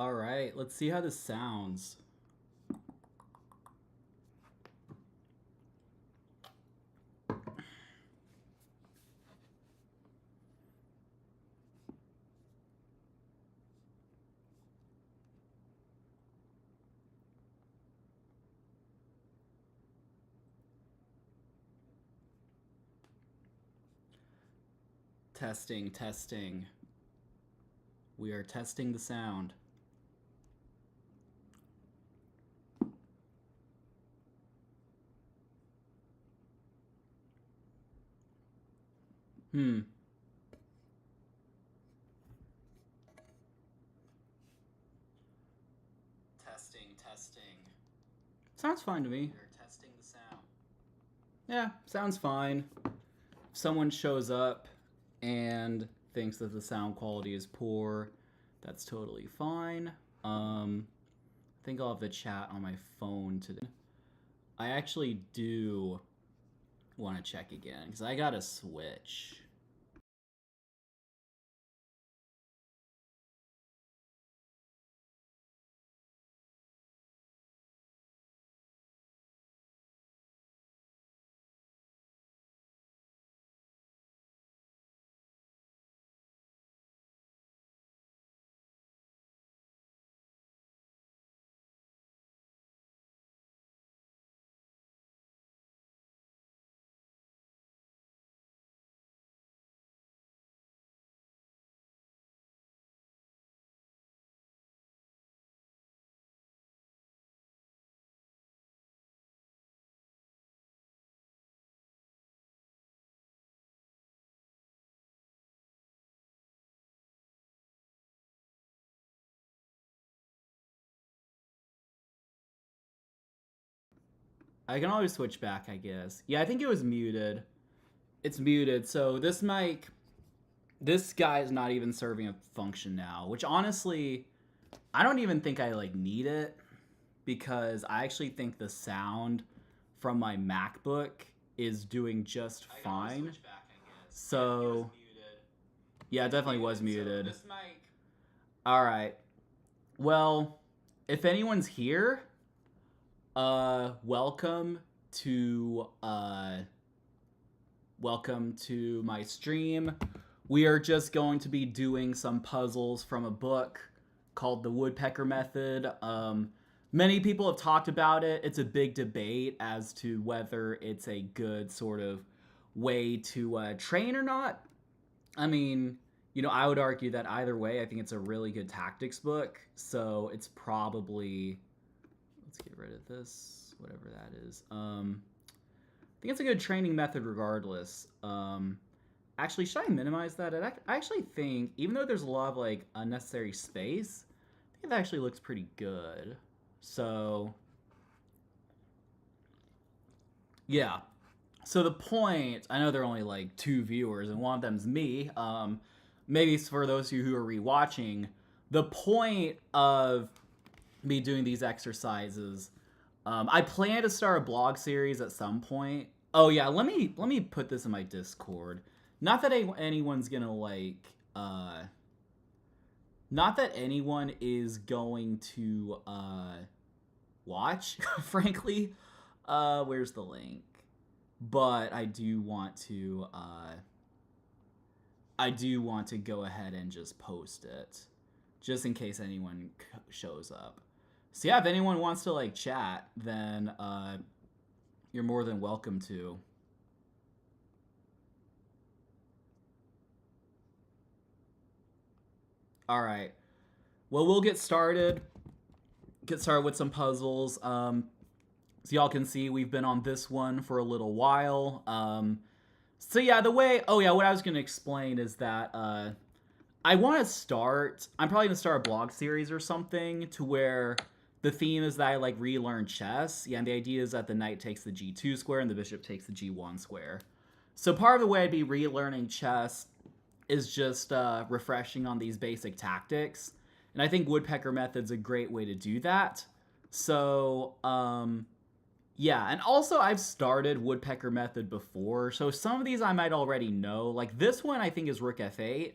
All right, let's see how this sounds. Testing, testing. We are testing the sound. Testing, testing. Sounds fine to me. We're testing the sound. Yeah, sounds fine. If someone shows up and thinks that the sound quality is poor, that's totally fine. I think I'll have the chat on my phone today. I actually do want to check again because I got a switch. I can always switch back, I guess. Yeah, I think it was muted. It's muted, so this mic, this guy is not even serving a function now, which honestly, I don't even think I like need it because I actually think the sound from my MacBook is doing just fine. Back, so, yeah, it definitely was muted. So this mic... All right. Well, if anyone's here, welcome to my stream. We are just going to be doing some puzzles from a book called The Woodpecker Method. Many people have talked about it. It's a big debate as to whether it's a good sort of way to train or not. I mean, you know, I would argue that either way, I think it's a really good tactics book. So it's probably... Let's get rid of this, whatever that is. I think it's a good training method regardless. Actually, should I minimize that? I actually think, even though there's a lot of like unnecessary space, I think it actually looks pretty good. So, yeah. So the point, I know there are only like 2 viewers and one of them's me. Maybe it's for those of you who are rewatching. The point of me doing these exercises, I plan to start a blog series at some point. Oh yeah, let me put this in my Discord. Not that anyone's gonna like, not that anyone is going to watch, frankly. Where's the link? But I do want to go ahead and just post it, just in case anyone shows up. So yeah, if anyone wants to like chat, then you're more than welcome to. All right. Well, we'll get started. Get started with some puzzles. So y'all can see we've been on this one for a little while. So yeah, what I was gonna explain is that I want to start. I'm probably gonna start a blog series or something to where the theme is that I like relearn chess. Yeah, and the idea is that the knight takes the g2 square and the bishop takes the g1 square. So part of the way I'd be relearning chess is just refreshing on these basic tactics. And I think Woodpecker Method's a great way to do that. So, yeah. And also I've started Woodpecker Method before. So some of these I might already know. Like this one I think is rook f8.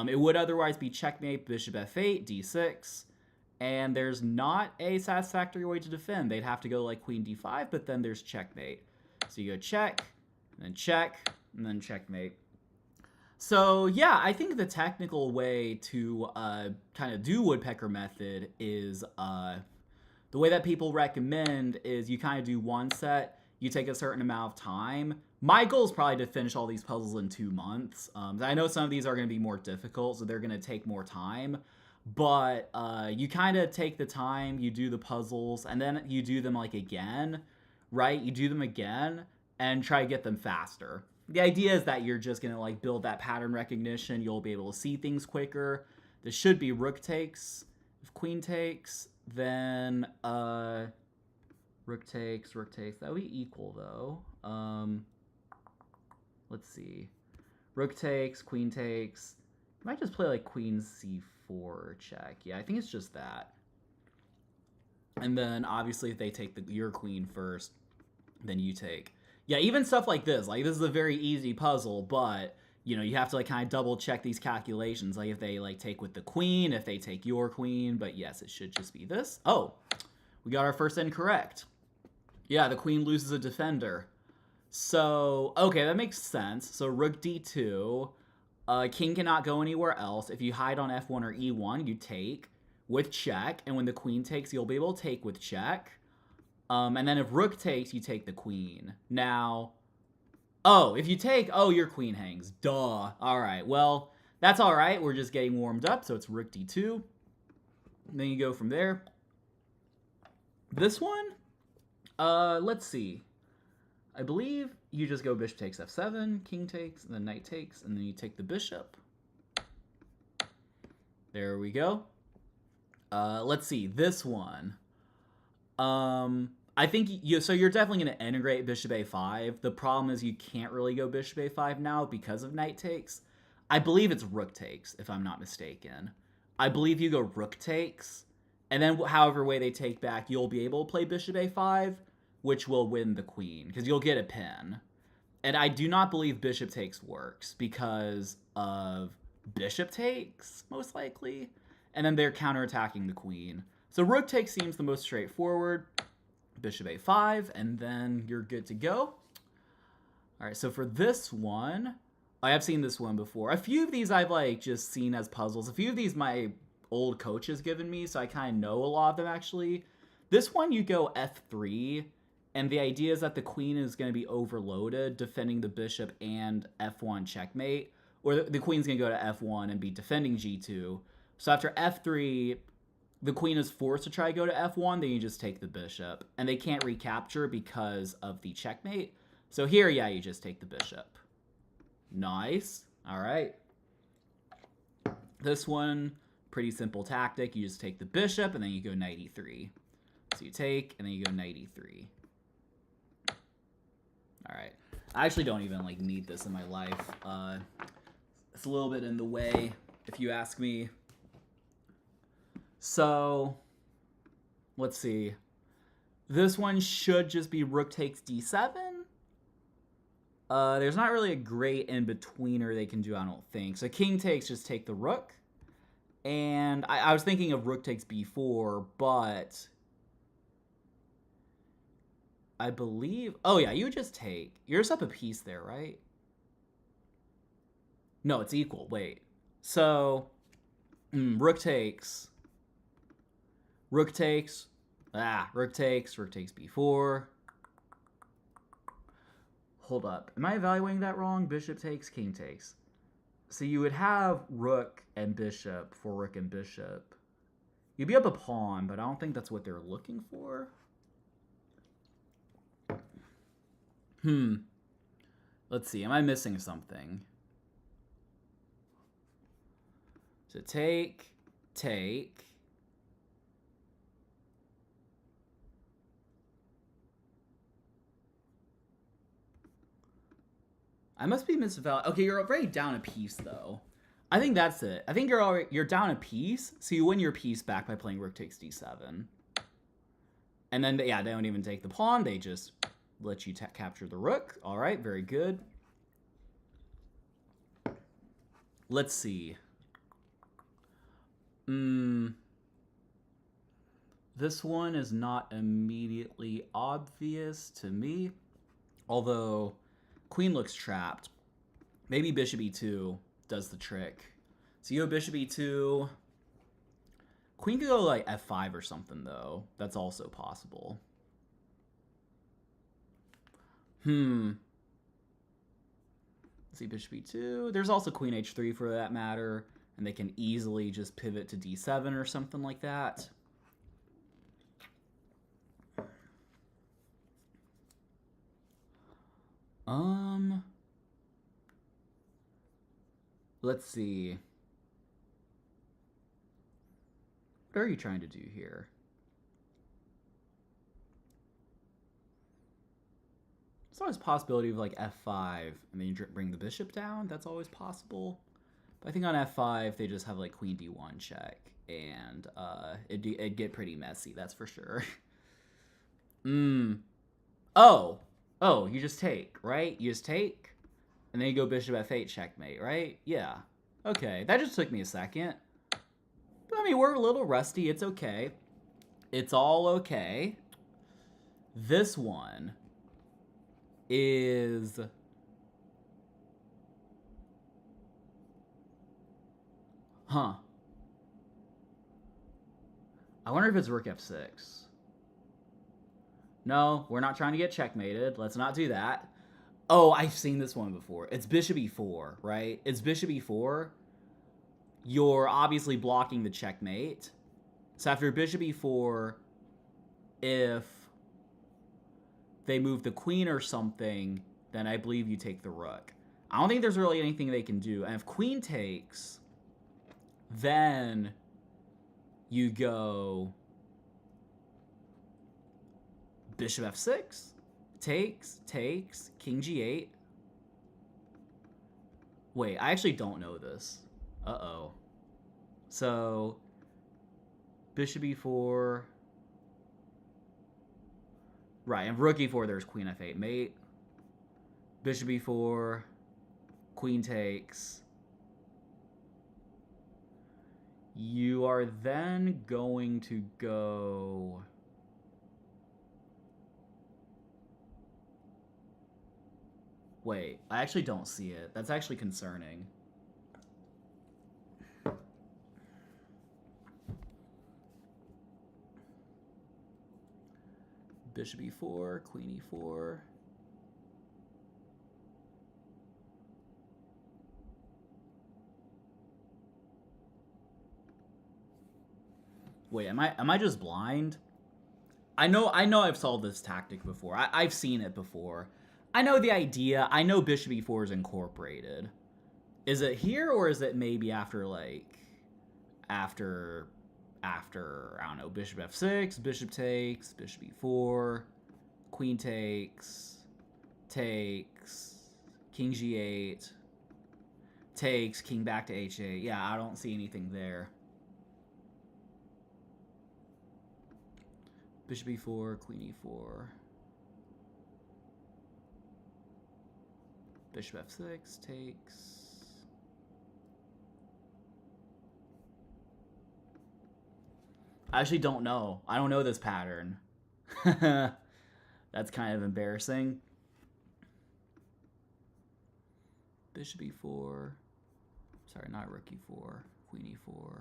It would otherwise be checkmate, bishop f8, d6. and there's not a satisfactory way to defend. They'd have to go like queen d5, but then there's checkmate. So you go check, and then checkmate. So yeah, I think the technical way to kind of do woodpecker method is the way that people recommend is you kind of do one set, you take a certain amount of time. My goal is probably to finish all these puzzles in 2 months. I know some of these are going to be more difficult, so they're going to take more time. But you kind of take the time, you do the puzzles, and then you do them like again, right? You do them again and try to get them faster. The idea is that you're just going to like build that pattern recognition. You'll be able to see things quicker. This should be rook takes. If queen takes, then rook takes. That would be equal though. Let's see. Rook takes, queen takes. I might just play like queen c4 check. Yeah, I think it's just that. And then obviously if they take your queen first, then you take. Yeah, even stuff like this. Like this is a very easy puzzle, but you know, you have to like kind of double check these calculations. Like if they like take with the queen, if they take your queen, but yes, it should just be this. Oh, we got our first incorrect. Yeah, the queen loses a defender. So, okay, that makes sense. So rook d2. King cannot go anywhere else. If you hide on f1 or e1, you take with check. And when the queen takes, you'll be able to take with check. And then if rook takes, you take the queen. Now, oh, if you take, oh, your queen hangs. Duh. All right, well, that's all right. We're just getting warmed up. So it's rook d2. And then you go from there. This one, let's see. I believe you just go bishop takes f7, king takes, and then knight takes, and then you take the bishop. There we go. Let's see, this one. I think so you're definitely going to integrate bishop a5. The problem is you can't really go bishop a5 now because of knight takes. I believe it's rook takes, if I'm not mistaken. I believe you go rook takes, and then however way they take back, you'll be able to play bishop a5, which will win the queen, because you'll get a pin. And I do not believe bishop takes works because of bishop takes, most likely. And then they're counterattacking the queen. So rook takes seems the most straightforward. Bishop a5, and then you're good to go. All right, so for this one, I have seen this one before. A few of these I've like just seen as puzzles. A few of these my old coach has given me, so I kind of know a lot of them actually. This one you go f3, and the idea is that the queen is going to be overloaded, defending the bishop and f1 checkmate. Or the queen's going to go to f1 and be defending g2. So after f3, the queen is forced to try to go to f1, then you just take the bishop. And they can't recapture because of the checkmate. So here, yeah, you just take the bishop. Nice. All right. This one, pretty simple tactic. You just take the bishop, and then you go knight e3. So you take, and then you go knight e3. All right. I actually don't even like need this in my life. It's a little bit in the way, if you ask me. So, let's see. This one should just be rook takes d7. There's not really a great in-betweener they can do, I don't think. So king takes, just take the rook. And I was thinking of rook takes b4, but I believe... Oh, yeah, you would just take. You're just up a piece there, right? No, it's equal. Wait. So, rook takes. Rook takes. Rook takes b4. Hold up. Am I evaluating that wrong? Bishop takes, king takes. So you would have rook and bishop for rook and bishop. You'd be up a pawn, but I don't think that's what they're looking for. Let's see. Am I missing something? So take. I must be misvaluing. Okay, you're already down a piece, though. I think that's it. I think you're down a piece, so you win your piece back by playing rook takes d7. And then, yeah, they don't even take the pawn. They just let you capture the rook. All right, very good. Let's see. This one is not immediately obvious to me, although queen looks trapped. Maybe bishop e2 does the trick. So you go bishop e2. Queen could go like f5 or something, though. That's also possible. Let's see, bishop e2. There's also queen h3 for that matter, and they can easily just pivot to d7 or something like that. Let's see. What are you trying to do here? There's always a possibility of like f5 and then you bring the bishop down. That's always possible. But I think on f5 they just have like queen d1 check, and it'd get pretty messy. That's for sure. Oh, you just take, right? You just take, and then you go bishop f8 checkmate, right? Yeah. Okay, that just took me a second. But, I mean, we're a little rusty. It's okay. It's all okay. This one is... Huh. I wonder if it's rook f6. No, we're not trying to get checkmated. Let's not do that. Oh, I've seen this one before. It's bishop e4, right? It's bishop e4. You're obviously blocking the checkmate. So after bishop e4, if they move the queen or something, then I believe you take the rook. I don't think there's really anything they can do. And if queen takes, then you go bishop f6, takes, king g8. Wait, I actually don't know this. Uh-oh. So, bishop e4. Right, and rook e4, there's queen f8 mate. Bishop e4, queen takes. You are then going to go... Wait, I actually don't see it. That's actually concerning. Bishop e4, queen e4. Wait, am I just blind? I know I've solved this tactic before. I've seen it before. I know the idea. I know bishop e4 is incorporated. Is it here, or is it maybe after, like, after, I don't know, bishop f6, bishop takes, bishop e4, queen takes, king g8, takes, king back to h8. Yeah, I don't see anything there. Bishop e4, queen e4. Bishop f6, takes. I actually don't know. I don't know this pattern. That's kind of embarrassing. Bishop e4. Sorry, not rook e4. Queen e4.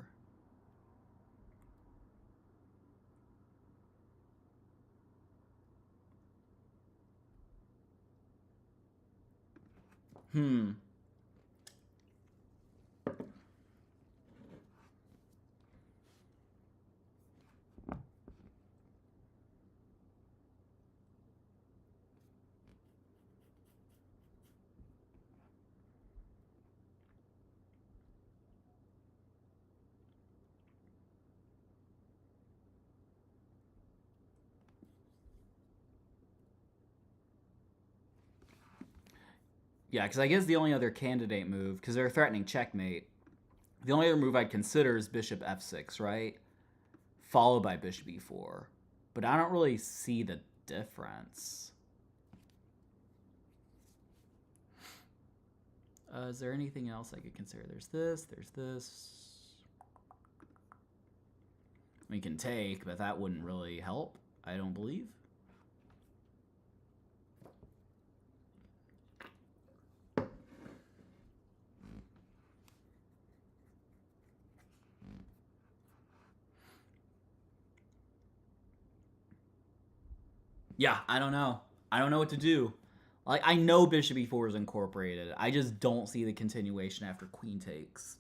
Yeah, because I guess the only other candidate move, because they're threatening checkmate, the only other move I'd consider is bishop f6, right? Followed by bishop e4. But I don't really see the difference. Is there anything else I could consider? There's this, there's this. I We can take, but that wouldn't really help, I don't believe. Yeah, I don't know. I don't know what to do. Like, I know bishop e4 is incorporated. I just don't see the continuation after queen takes.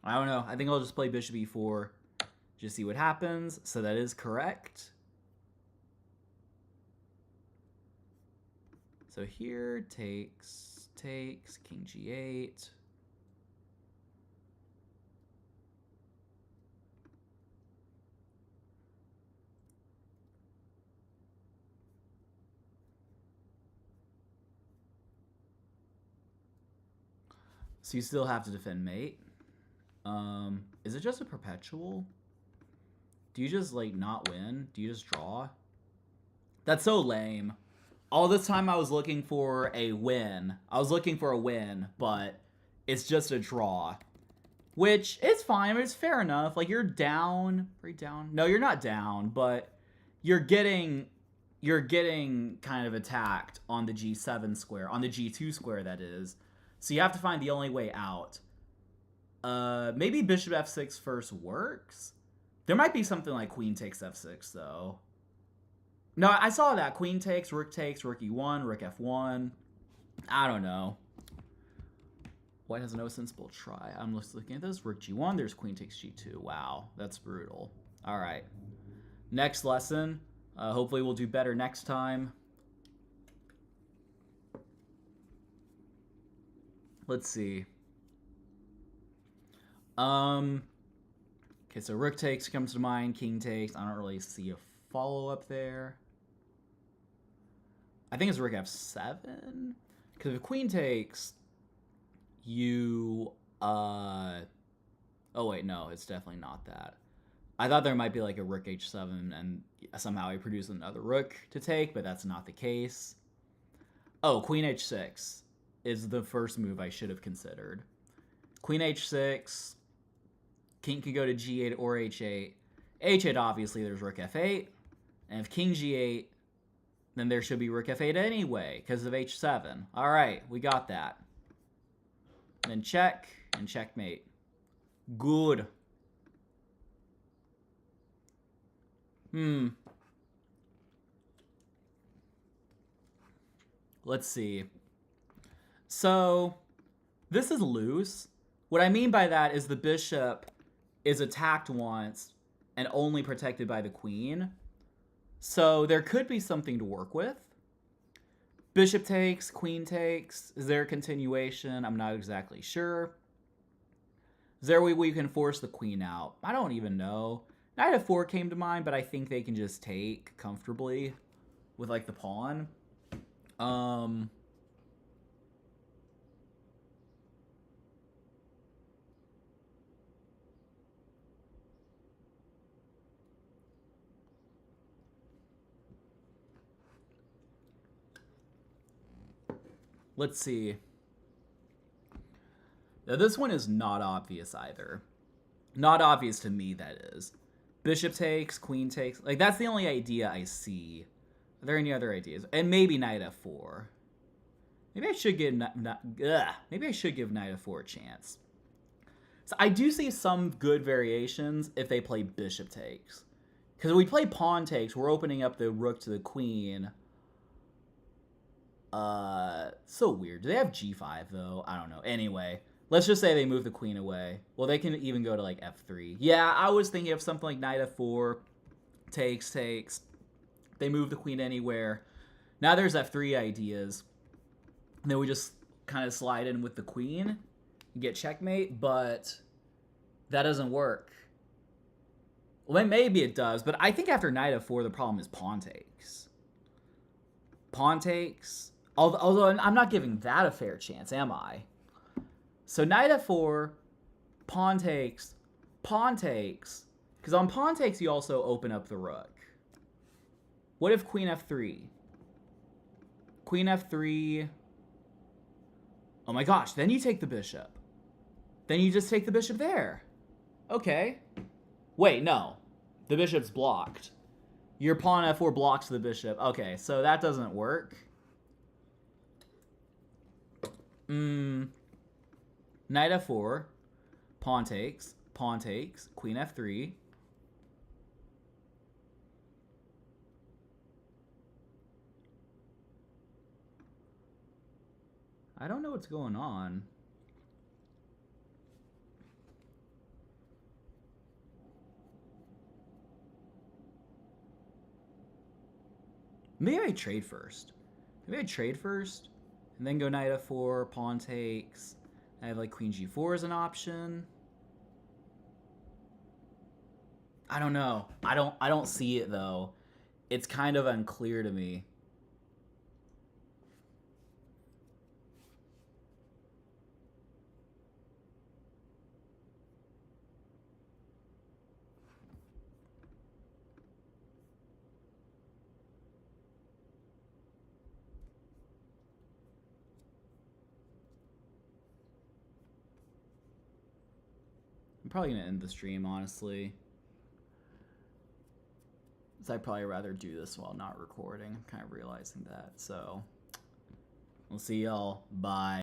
I don't know. I think I'll just play bishop e4. Just see what happens. So that is correct. So here, takes, king g8. So you still have to defend mate. Is it just a perpetual? Do you just, like, not win? Do you just draw? That's so lame. All this time I was looking for a win. But it's just a draw. Which is fine, but it's fair enough. Like, you're down. Are you down? No, you're not down, but you're getting kind of attacked on the g7 square, on the g2 square, that is. So you have to find the only way out. Maybe bishop f6 first works? There might be something like queen takes f6, though. No, I saw that. Queen takes, rook e1, rook f1. I don't know. White has no sensible try. I'm just looking at this. Rook g1, there's queen takes g2. Wow, that's brutal. All right. Next lesson. Hopefully we'll do better next time. Let's see. Okay, so rook takes comes to mind. King takes. I don't really see a follow-up there. I think it's rook f7. Because if queen takes, you... Oh, wait, no. It's definitely not that. I thought there might be like a rook h7 and somehow I produce another rook to take, but that's not the case. Oh, queen h6 is the first move I should have considered. Queen h6. King could go to g8 or h8. h8, obviously, there's rook f8. And if king g8, then there should be rook f8 anyway, because of h7. All right, we got that. Then check and checkmate. Good. Let's see. So, this is loose. What I mean by that is the bishop is attacked once and only protected by the queen. So there could be something to work with. Bishop takes, queen takes. Is there a continuation? I'm not exactly sure. Is there a way we can force the queen out? I don't even know. Knight f4 came to mind, but I think they can just take comfortably with, like, the pawn. Let's see. Now, this one is not obvious either. Not obvious to me, that is. Bishop takes, queen takes. Like, that's the only idea I see. Are there any other ideas? And maybe knight f4. Maybe I should give maybe I should give knight f4 a chance. So I do see some good variations if they play bishop takes. Because if we play pawn takes, we're opening up the rook to the queen. So weird. Do they have g5, though? I don't know. Anyway, let's just say they move the queen away. Well, they can even go to, like, f3. Yeah, I was thinking of something like knight f4, takes. They move the queen anywhere. Now there's f3 ideas. And then we just kind of slide in with the queen and get checkmate, but that doesn't work. Well, maybe it does, but I think after knight f4, the problem is pawn takes. Pawn takes. Although I'm not giving that a fair chance, am I? So knight f4, pawn takes. Because on pawn takes, you also open up the rook. What if queen f3? Queen f3. Oh my gosh, then you take the bishop. Then you just take the bishop there. Okay. Wait, no. The bishop's blocked. Your pawn f4 blocks the bishop. Okay, so that doesn't work. Knight f4. Pawn takes. Pawn takes. Queen f3. I don't know what's going on. Maybe I trade first. Maybe I trade first and then go knight f4, pawn takes. I have like queen g4 as an option. I don't know. I don't see it though. It's kind of unclear to me. I'm probably gonna end the stream, honestly. So I'd probably rather do this while not recording. I'm kind of realizing that. So we'll see y'all. Bye.